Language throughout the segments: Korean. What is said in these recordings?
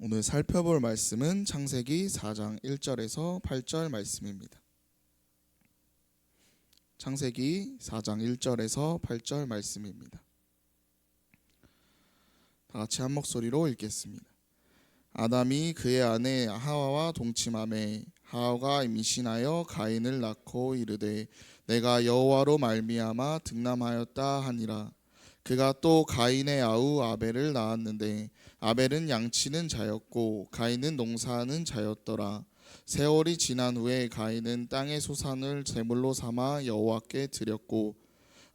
오늘 살펴볼 말씀은 창세기 4장 1절에서 8절 말씀입니다. 창세기 4장 1절에서 8절 말씀입니다. 다 같이 한 목소리로 읽겠습니다. 아담이 그의 아내 하와와 동침하매 하와가 임신하여 가인을 낳고 이르되 내가 여호와로 말미암아 득남하였다 하니라. 그가 또 가인의 아우 아벨을 낳았는데 아벨은 양치는 자였고 가인은 농사하는 자였더라. 세월이 지난 후에 가인은 땅의 소산을 제물로 삼아 여호와께 드렸고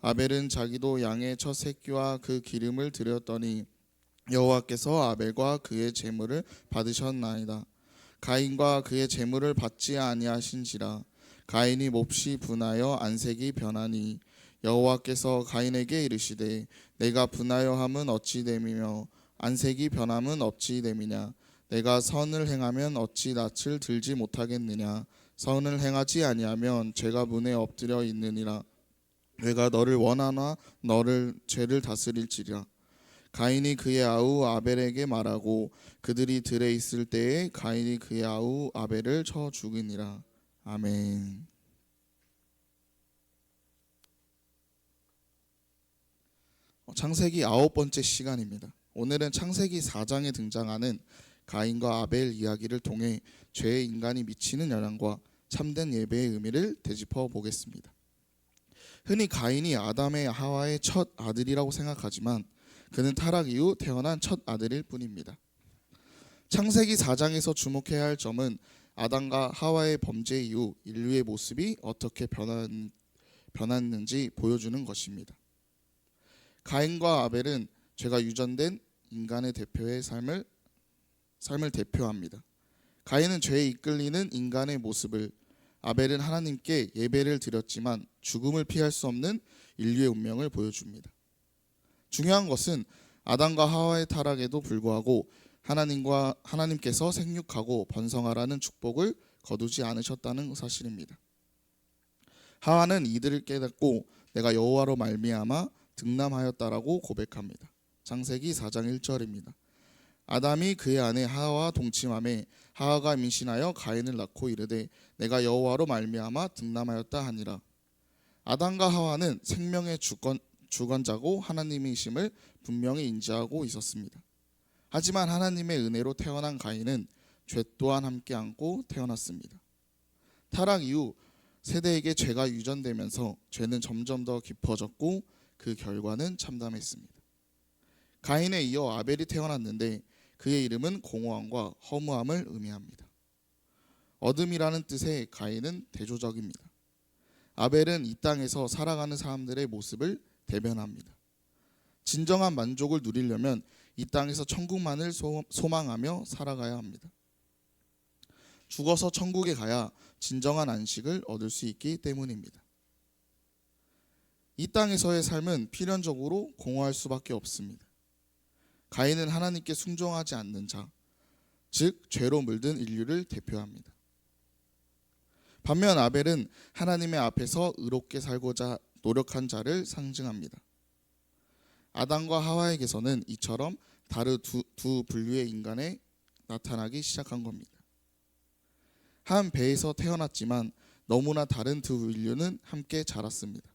아벨은 자기도 양의 첫 새끼와 그 기름을 드렸더니 여호와께서 아벨과 그의 제물을 받으셨나이다. 가인과 그의 제물을 받지 아니하신지라. 가인이 몹시 분하여 안색이 변하니 여호와께서 가인에게 이르시되 내가 분하여 함은 어찌 됨이며 안색이 변함은 어찌 됨이냐. 내가 선을 행하면 어찌 낯을 들지 못하겠느냐. 선을 행하지 아니하면 죄가 문에 엎드려 있느니라. 내가 너를 원하나 너를 죄를 다스릴지라. 가인이 그의 아우 아벨에게 말하고 그들이 들에 있을 때에 가인이 그의 아우 아벨을 쳐 죽이니라. 아멘. 창세기 9번째 시간입니다. 오늘은 창세기 4장에 등장하는 가인과 아벨 이야기를 통해 죄의 인간이 미치는 영향과 참된 예배의 의미를 되짚어 보겠습니다. 흔히 가인이 아담의 하와의 첫 아들이라고 생각하지만 그는 타락 이후 태어난 첫 아들일 뿐입니다. 창세기 4장에서 주목해야 할 점은 아담과 하와의 범죄 이후 인류의 모습이 어떻게 변했는지 보여주는 것입니다. 가인과 아벨은 죄가 유전된 인간의 대표의 삶을 대표합니다. 가인은 죄에 이끌리는 인간의 모습을, 아벨은 하나님께 예배를 드렸지만 죽음을 피할 수 없는 인류의 운명을 보여줍니다. 중요한 것은 아담과 하와의 타락에도 불구하고 하나님께서 생육하고 번성하라는 축복을 거두지 않으셨다는 사실입니다. 하와는 이들을 깨닫고 내가 여호와로 말미암아 득남하였다라고 고백합니다. 창세기 4장 1절입니다. 아담이 그의 아내 하와와 동침하매 하와가 임신하여 가인을 낳고 이르되 내가 여호와로 말미암아 득남하였다 하니라. 아담과 하와는 생명의 주권자고 하나님이심을 분명히 인지하고 있었습니다. 하지만 하나님의 은혜로 태어난 가인은 죄 또한 함께 안고 태어났습니다. 타락 이후 세대에게 죄가 유전되면서 죄는 점점 더 깊어졌고 그 결과는 참담했습니다. 가인에 이어 아벨이 태어났는데 그의 이름은 공허함과 허무함을 의미합니다. 어둠이라는 뜻의 가인은 대조적입니다. 아벨은 이 땅에서 살아가는 사람들의 모습을 대변합니다. 진정한 만족을 누리려면 이 땅에서 천국만을 소망하며 살아가야 합니다. 죽어서 천국에 가야 진정한 안식을 얻을 수 있기 때문입니다. 이 땅에서의 삶은 필연적으로 공허할 수밖에 없습니다. 가인은 하나님께 순종하지 않는 자, 즉 죄로 물든 인류를 대표합니다. 반면 아벨은 하나님의 앞에서 의롭게 살고자 노력한 자를 상징합니다. 아담과 하와에게서는 이처럼 다른 두 분류의 인간에 나타나기 시작한 겁니다. 한 배에서 태어났지만 너무나 다른 두 인류는 함께 자랐습니다.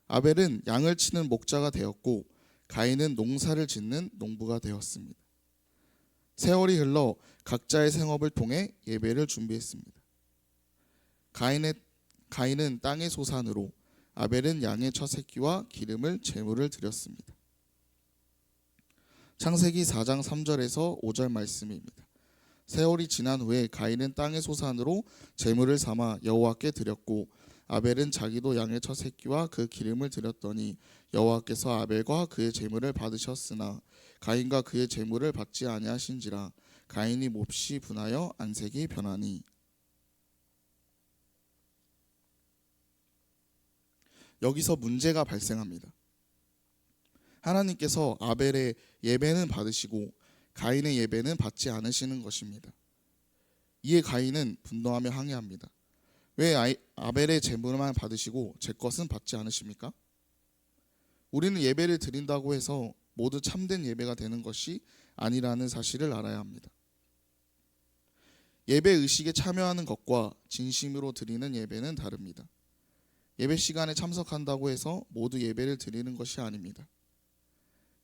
아벨은 양을 치는 목자가 되었고 가인은 농사를 짓는 농부가 되었습니다. 세월이 흘러 각자의 생업을 통해 예배를 준비했습니다. 가인은 땅의 소산으로, 아벨은 양의 첫 새끼와 기름을 제물을 드렸습니다. 창세기 4장 3절에서 5절 말씀입니다. 세월이 지난 후에 가인은 땅의 소산으로 제물을 삼아 여호와께 드렸고 아벨은 자기도 양의 첫 새끼와 그 기름을 드렸더니 여호와께서 아벨과 그의 제물을 받으셨으나 가인과 그의 제물을 받지 아니하신지라. 가인이 몹시 분하여 안색이 변하니. 여기서 문제가 발생합니다. 하나님께서 아벨의 예배는 받으시고 가인의 예배는 받지 않으시는 것입니다. 이에 가인은 분노하며 항의합니다. 왜 아벨의 제물만 받으시고 제 것은 받지 않으십니까? 우리는 예배를 드린다고 해서 모두 참된 예배가 되는 것이 아니라는 사실을 알아야 합니다. 예배 의식에 참여하는 것과 진심으로 드리는 예배는 다릅니다. 예배 시간에 참석한다고 해서 모두 예배를 드리는 것이 아닙니다.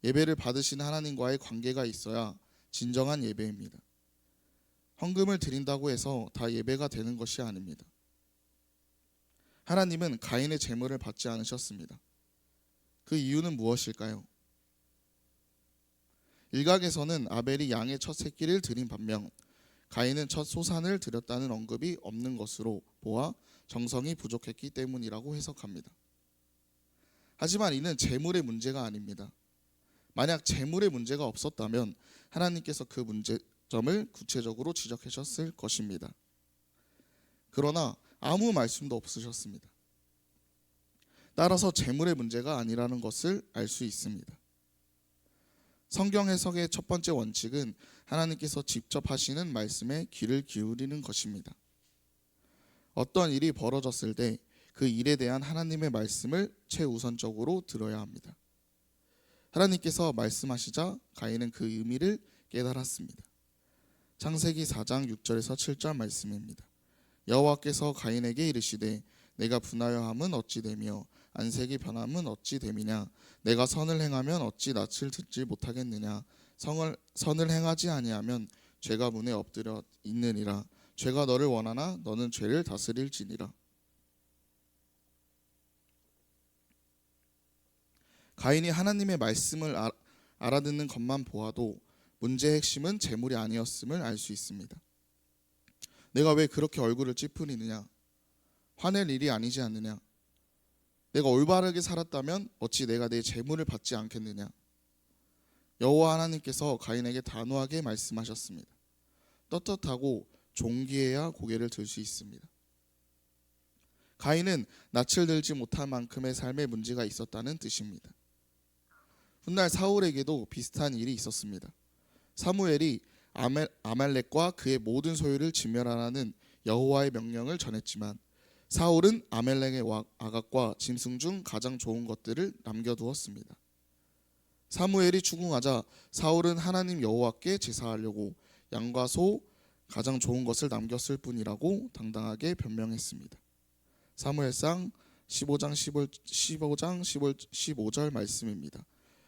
예배를 받으신 하나님과의 관계가 있어야 진정한 예배입니다. 헌금을 드린다고 해서 다 예배가 되는 것이 아닙니다. 하나님은 가인의 제물을 받지 않으셨습니다. 그 이유는 무엇일까요? 일각에서는 아벨이 양의 첫 새끼를 드린 반면 가인은 첫 소산을 드렸다는 언급이 없는 것으로 보아 정성이 부족했기 때문이라고 해석합니다. 하지만 이는 제물의 문제가 아닙니다. 만약 제물의 문제가 없었다면 하나님께서 그 문제점을 구체적으로 지적하셨을 것입니다. 그러나 아무 말씀도 없으셨습니다. 따라서 제물의 문제가 아니라는 것을 알 수 있습니다. 성경 해석의 첫 번째 원칙은 하나님께서 직접 하시는 말씀에 귀를 기울이는 것입니다. 어떤 일이 벌어졌을 때 그 일에 대한 하나님의 말씀을 최우선적으로 들어야 합니다. 하나님께서 말씀하시자 가인은 그 의미를 깨달았습니다. 창세기 4장 6절에서 7절 말씀입니다. 여호와께서 가인에게 이르시되 내가 분하여 함은 어찌 되며 안색이 변함은 어찌 됨이냐 내가 선을 행하면 어찌 낯을 듣지 못하겠느냐 선을 행하지 아니하면 죄가 문에 엎드려 있느니라 죄가 너를 원하나 너는 죄를 다스릴지니라. 가인이 하나님의 말씀을 알아듣는 것만 보아도 문제의 핵심은 재물이 아니었음을 알 수 있습니다. 내가 왜 그렇게 얼굴을 찌푸리느냐? 화낼 일이 아니지 않느냐? 내가 올바르게 살았다면 어찌 내가 내 재물을 받지 않겠느냐? 여호와 하나님께서 가인에게 단호하게 말씀하셨습니다. 떳떳하고 존귀해야 고개를 들 수 있습니다. 가인은 낯을 들지 못할 만큼의 삶에 문제가 있었다는 뜻입니다. 훗날 사울에게도 비슷한 일이 있었습니다. 사무엘이 아말렉과 그의 모든 소유를 진멸하라는 여호와의 명령을 전했지만 사울은 아말렉의 아각과 짐승 중 가장 좋은 것들을 남겨두었습니다. 사무엘이 추궁하자 사울은 하나님 여호와께 제사하려고 양과 소 가장 좋은 것을 남겼을 뿐이라고 당당하게 변명했습니다. 사무엘상 15장 15절 말씀입니다.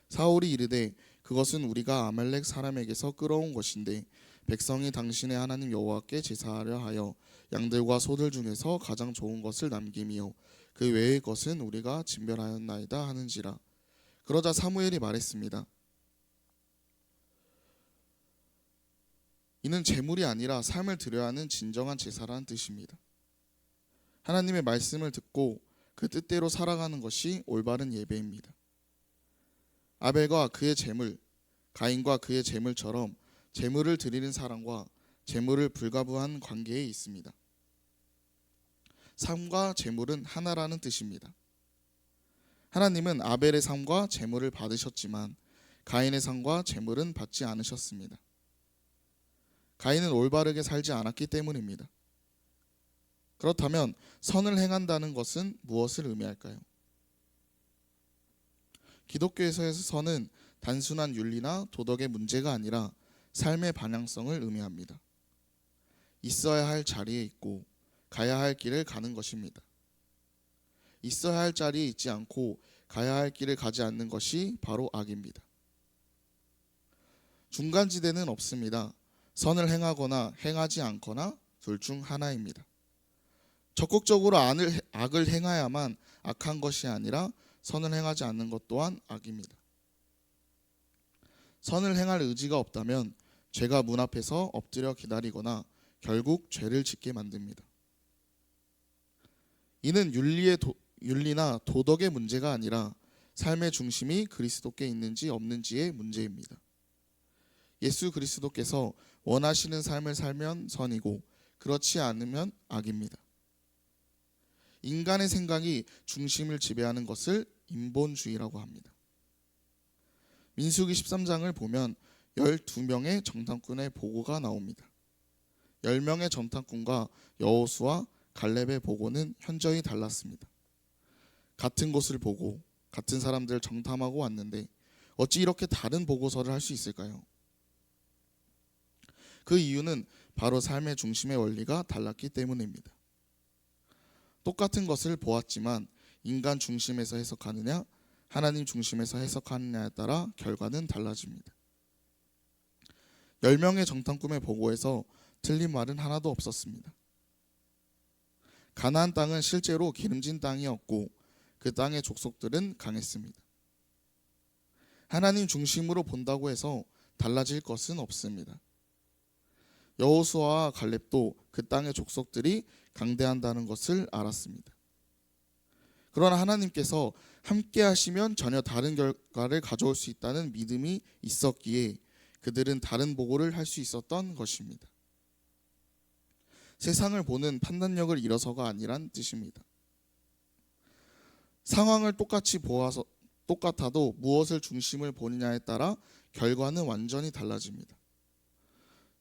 사울이 이르되 그것은 우리가 아말렉 사람에게서 끌어온 것인데 백성이 당신의 하나님 여호와께 제사하려 하여 양들과 소들 중에서 가장 좋은 것을 남김이요 그 외의 것은 우리가 진멸하였나이다 하는지라. 그러자 사무엘이 말했습니다. 이는 제물이 아니라 삶을 드려야 하는 진정한 제사라는 뜻입니다. 하나님의 말씀을 듣고 그 뜻대로 살아가는 것이 올바른 예배입니다. 아벨과 그의 제물, 가인과 그의 제물처럼 제물을 드리는 사람과 제물을 불가부한 관계에 있습니다. 삶과 제물은 하나라는 뜻입니다. 하나님은 아벨의 삶과 제물을 받으셨지만 가인의 삶과 제물은 받지 않으셨습니다. 가인은 올바르게 살지 않았기 때문입니다. 그렇다면 선을 행한다는 것은 무엇을 의미할까요? 기독교에서의 선은 단순한 윤리나 도덕의 문제가 아니라 삶의 방향성을 의미합니다. 있어야 할 자리에 있고 가야 할 길을 가는 것입니다. 있어야 할 자리에 있지 않고 가야 할 길을 가지 않는 것이 바로 악입니다. 중간지대는 없습니다. 선을 행하거나 행하지 않거나 둘 중 하나입니다. 적극적으로 악을 행해야만 악한 것이 아니라 선을 행하지 않는 것 또한 악입니다. 선을 행할 의지가 없다면 죄가 문 앞에서 엎드려 기다리거나 결국 죄를 짓게 만듭니다. 이는 윤리나 도덕의 문제가 아니라 삶의 중심이 그리스도께 있는지 없는지의 문제입니다. 예수 그리스도께서 원하시는 삶을 살면 선이고 그렇지 않으면 악입니다. 인간의 생각이 중심을 지배하는 것을 인본주의라고 합니다. 민수기 13장을 보면 12명의 정탐꾼의 보고가 나옵니다. 10명의 정탐꾼과 여호수아, 갈렙의 보고는 현저히 달랐습니다. 같은 곳을 보고 같은 사람들을 정탐하고 왔는데 어찌 이렇게 다른 보고서를 할 수 있을까요? 그 이유는 바로 삶의 중심의 원리가 달랐기 때문입니다. 똑같은 것을 보았지만 인간 중심에서 해석하느냐 하나님 중심에서 해석하느냐에 따라 결과는 달라집니다. 10명의 정탐 꿈의 보고에서 틀린 말은 하나도 없었습니다. 가나안 땅은 실제로 기름진 땅이었고 그 땅의 족속들은 강했습니다. 하나님 중심으로 본다고 해서 달라질 것은 없습니다. 여호수아와 갈렙도 그 땅의 족속들이 강대한다는 것을 알았습니다. 그러나 하나님께서 함께 하시면 전혀 다른 결과를 가져올 수 있다는 믿음이 있었기에 그들은 다른 보고를 할 수 있었던 것입니다. 세상을 보는 판단력을 잃어서가 아니란 뜻입니다. 상황을 똑같이 보아서 똑같아도 무엇을 중심을 보느냐에 따라 결과는 완전히 달라집니다.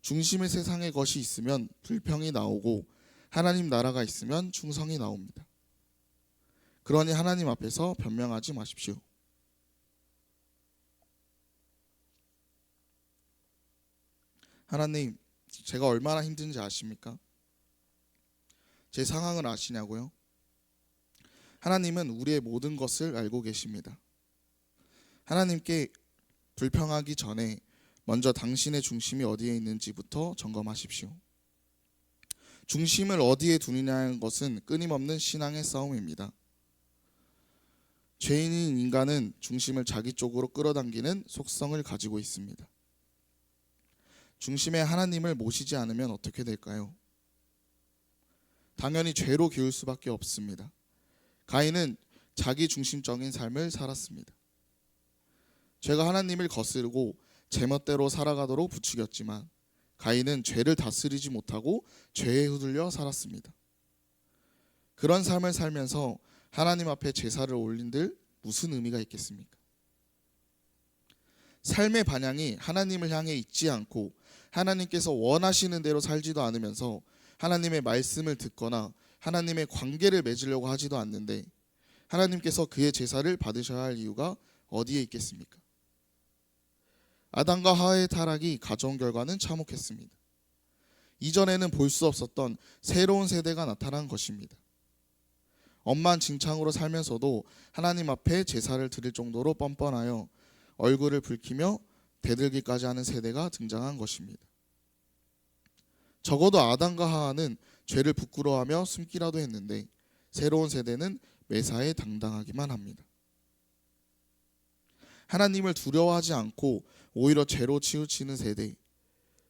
중심의 세상의 것이 있으면 불평이 나오고 하나님 나라가 있으면 충성이 나옵니다. 그러니 하나님 앞에서 변명하지 마십시오. 하나님, 제가 얼마나 힘든지 아십니까? 제 상황을 아시냐고요? 하나님은 우리의 모든 것을 알고 계십니다. 하나님께 불평하기 전에 먼저 당신의 중심이 어디에 있는지부터 점검하십시오. 중심을 어디에 두느냐는 것은 끊임없는 신앙의 싸움입니다. 죄인인 인간은 중심을 자기 쪽으로 끌어당기는 속성을 가지고 있습니다. 중심에 하나님을 모시지 않으면 어떻게 될까요? 당연히 죄로 기울 수밖에 없습니다. 가인은 자기 중심적인 삶을 살았습니다. 죄가 하나님을 거스르고 제멋대로 살아가도록 부추겼지만 가인은 죄를 다스리지 못하고 죄에 휘둘려 살았습니다. 그런 삶을 살면서 하나님 앞에 제사를 올린들 무슨 의미가 있겠습니까? 삶의 방향이 하나님을 향해 있지 않고 하나님께서 원하시는 대로 살지도 않으면서 하나님의 말씀을 듣거나 하나님의 관계를 맺으려고 하지도 않는데 하나님께서 그의 제사를 받으셔야 할 이유가 어디에 있겠습니까? 아담과 하와의 타락이 가져온 결과는 참혹했습니다. 이전에는 볼 수 없었던 새로운 세대가 나타난 것입니다. 억만징창으로 살면서도 하나님 앞에 제사를 드릴 정도로 뻔뻔하여 얼굴을 붉히며 대들기까지 하는 세대가 등장한 것입니다. 적어도 아담과 하와는 죄를 부끄러워하며 숨기라도 했는데 새로운 세대는 매사에 당당하기만 합니다. 하나님을 두려워하지 않고 오히려 죄로 치우치는 세대,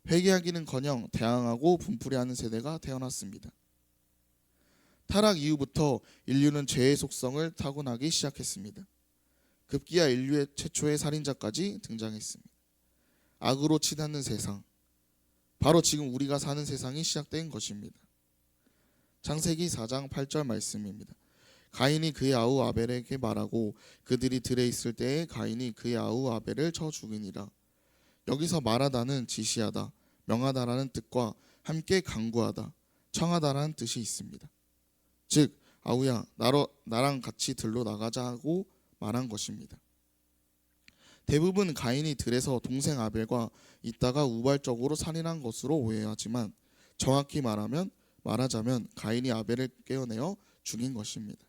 회개하기는커녕 대항하고 분풀이하는 세대가 태어났습니다. 타락 이후부터 인류는 죄의 속성을 타고나기 시작했습니다. 급기야 인류의 최초의 살인자까지 등장했습니다. 악으로 치닫는 세상, 바로 지금 우리가 사는 세상이 시작된 것입니다. 창세기 4장 8절 말씀입니다. 가인이 그의 아우 아벨에게 말하고 그들이 들에 있을 때에 가인이 그의 아우 아벨을 쳐 죽이니라. 여기서 말하다는 지시하다, 명하다라는 뜻과 함께 강구하다, 청하다라는 뜻이 있습니다. 즉 아우야 나랑 같이 들로 나가자 하고 말한 것입니다. 대부분 가인이 들에서 동생 아벨과 있다가 우발적으로 살인한 것으로 오해하지만 정확히 말하자면 가인이 아벨을 깨어내어 죽인 것입니다.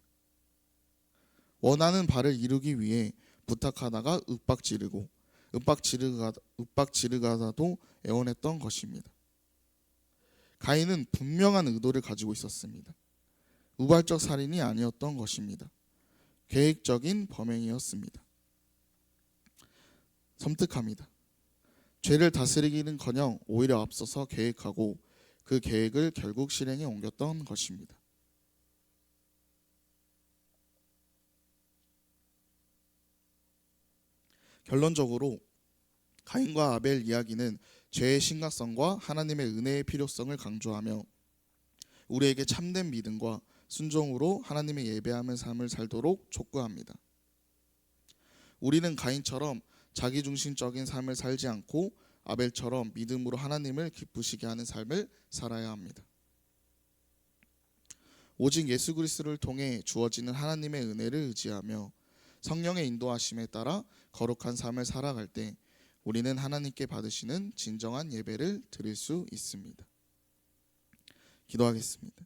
원하는 바를 이루기 위해 부탁하다가 윽박지르고 윽박지르가다도 애원했던 것입니다. 가인은 분명한 의도를 가지고 있었습니다. 우발적 살인이 아니었던 것입니다. 계획적인 범행이었습니다. 섬뜩합니다. 죄를 다스리기는커녕 오히려 앞서서 계획하고 그 계획을 결국 실행에 옮겼던 것입니다. 결론적으로 가인과 아벨 이야기는 죄의 심각성과 하나님의 은혜의 필요성을 강조하며 우리에게 참된 믿음과 순종으로 하나님의 예배하는 삶을 살도록 촉구합니다. 우리는 가인처럼 자기중심적인 삶을 살지 않고 아벨처럼 믿음으로 하나님을 기쁘시게 하는 삶을 살아야 합니다. 오직 예수 그리스도를 통해 주어지는 하나님의 은혜를 의지하며 성령의 인도하심에 따라 거룩한 삶을 살아갈 때 우리는 하나님께 받으시는 진정한 예배를 드릴 수 있습니다. 기도하겠습니다.